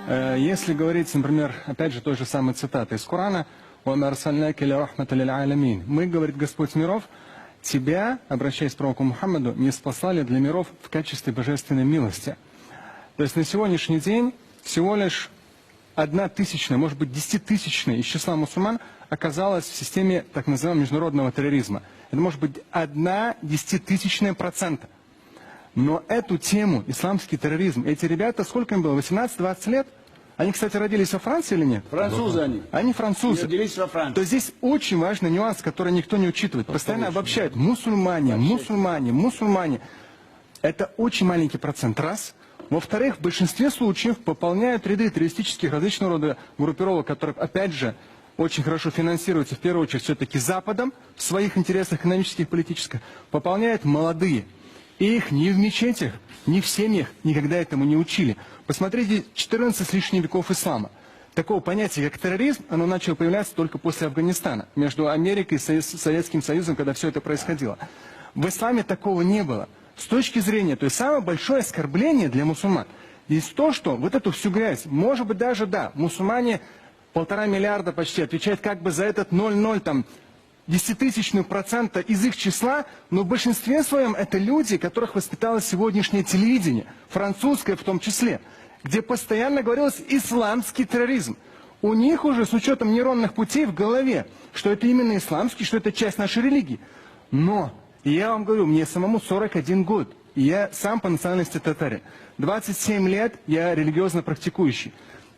Если говорить, например, опять же, той же самой цитаты из Корана, мы, говорит Господь миров, тебя, обращаясь к пророку Мухаммаду, не спаслали для миров в качестве божественной милости. То есть на сегодняшний день всего лишь 1/1000, может быть 10-тысячная из числа мусульман оказалась в системе так называемого международного терроризма. Это может быть 0,1%. Но эту тему, исламский терроризм, эти ребята, сколько им было, 18-20 лет? Они, кстати, родились во Франции или нет? Французы они. Они французы. Родились во Франции. То есть здесь очень важный нюанс, который никто не учитывает. Постоянно обобщают. Мусульмане, мусульмане, мусульмане. Это очень маленький процент. Раз. Во-вторых, в большинстве случаев пополняют ряды террористических различного рода группировок, которые, опять же, очень хорошо финансируются, в первую очередь, все-таки Западом, в своих интересах экономических, политических, пополняют молодые. И их ни в мечетях, ни в семьях никогда этому не учили. Посмотрите, 14 с лишним веков ислама. Такого понятия, как терроризм, оно начало появляться только после Афганистана, между Америкой и Советским Союзом, когда все это происходило. В исламе такого не было. С точки зрения, то есть самое большое оскорбление для мусульман есть то, что вот эту всю грязь, может быть даже, да, мусульмане 1,5 миллиарда почти отвечают как бы за этот 0,0 там, 10% из их числа, но в большинстве своем это люди, которых воспитало сегодняшнее телевидение, французское в том числе, где постоянно говорилось исламский терроризм. У них уже с учетом нейронных путей в голове, что это именно исламский, что это часть нашей религии. Но я вам говорю, мне самому 41 год, и я сам по национальности татарин. 27 лет я религиозно практикующий.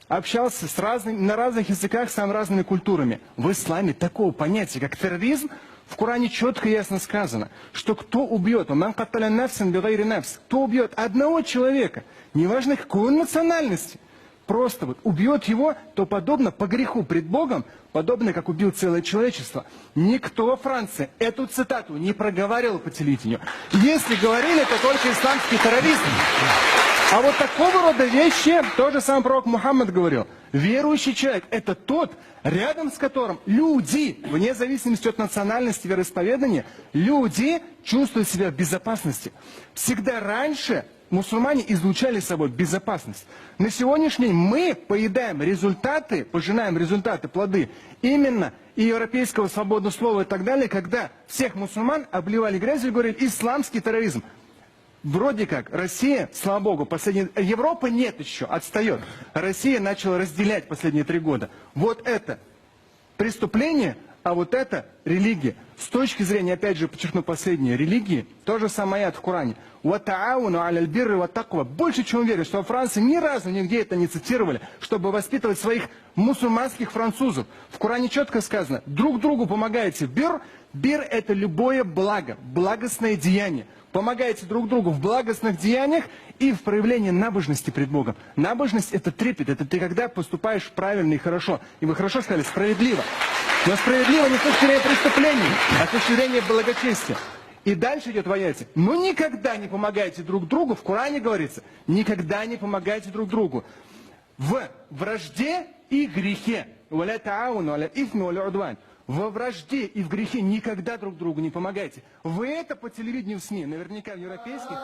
Общался на разных языках с самыми разными культурами. В исламе такого понятия, как терроризм, в Коране четко и ясно сказано, что кто убьет, кто убьет одного человека, неважно какой он национальности, просто вот убьет его, то подобно по греху пред Богом, подобно как убил целое человечество. Никто во Франции эту цитату не проговаривал по телевидению. Если говорили, то только исламский терроризм. А вот такого рода вещи, то же самое пророк Мухаммад говорил. Верующий человек – это тот, рядом с которым люди, вне зависимости от национальности, вероисповедания, люди чувствуют себя в безопасности. Всегда раньше мусульмане излучали собой безопасность. На сегодняшний день мы поедаем результаты, пожинаем результаты, плоды именно и европейского свободного слова и так далее, когда всех мусульман обливали грязью и говорили «исламский терроризм». Вроде как Россия, слава богу, Европа нет еще, отстает. Россия начала разделять последние 3 года. Вот это преступление, а вот это религия. С точки зрения, опять же, подчеркну последнее, религии, то же самое аят в Коране. Больше чем уверен, что во Франции ни разу нигде это не цитировали, чтобы воспитывать своих мусульманских французов. В Коране четко сказано, друг другу помогаете. Бир это любое благо, благостное деяние. Помогаете друг другу в благостных деяниях и в проявлении набожности пред Богом. Набожность – это трепет, это ты когда поступаешь правильно и хорошо. И вы хорошо сказали, справедливо. Но справедливо не с точки зрения преступлений, а с точки зрения благочестия. И дальше идет в аяте. Но никогда не помогайте друг другу, в Коране говорится, никогда не помогайте друг другу в вражде и грехе. Во вражде и в грехе никогда друг другу не помогайте. Вы это по телевидению в СМИ, наверняка в европейских.